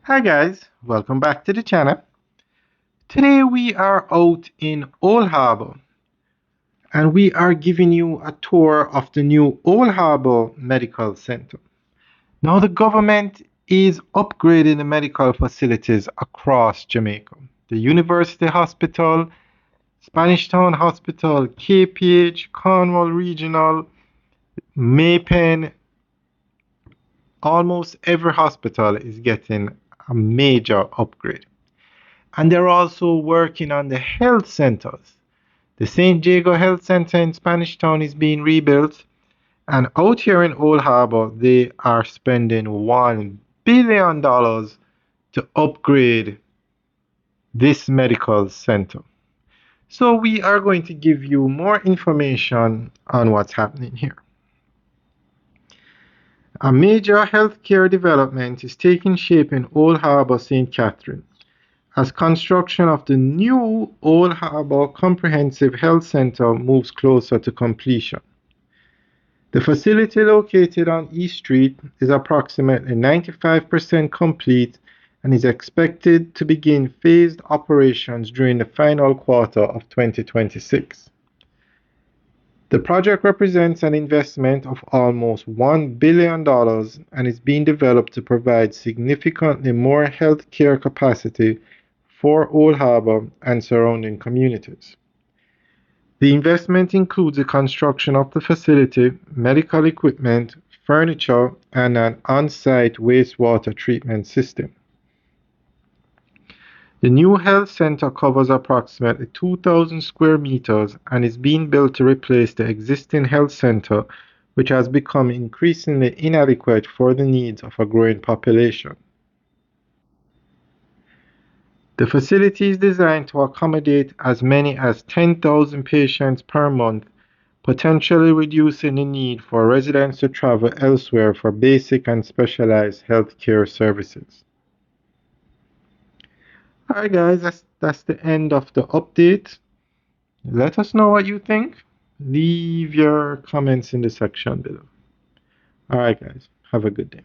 Hi guys, welcome back to the channel. Today we are out in Old Harbour and we are giving you a tour of the new Old Harbour Medical Center. Now the government is upgrading the medical facilities across Jamaica. The University Hospital, Spanish Town Hospital, KPH, Cornwall Regional, Maypen, almost every hospital is getting a major upgrade. And they're also working on the health centers. The St. Jago Health Center in Spanish Town is being rebuilt. And out here in Old Harbour, they are spending $1 billion to upgrade this medical center. So we are going to give you more information on what's happening here. A major healthcare development is taking shape in Old Harbour, St. Catherine, as construction of the new Old Harbour Comprehensive Health Center moves closer to completion. The facility located on East Street is approximately 95% complete and is expected to begin phased operations during the final quarter of 2026. The project represents an investment of almost $1 billion and is being developed to provide significantly more healthcare capacity for Old Harbour and surrounding communities. The investment includes the construction of the facility, medical equipment, furniture, and an on-site wastewater treatment system. The new health center covers approximately 2,000 square meters and is being built to replace the existing health center, which has become increasingly inadequate for the needs of a growing population. The facility is designed to accommodate as many as 10,000 patients per month, potentially reducing the need for residents to travel elsewhere for basic and specialized healthcare services. Alright guys, that's the end of the update. Let us know what you think. Leave your comments in the section below. Alright guys, have a good day.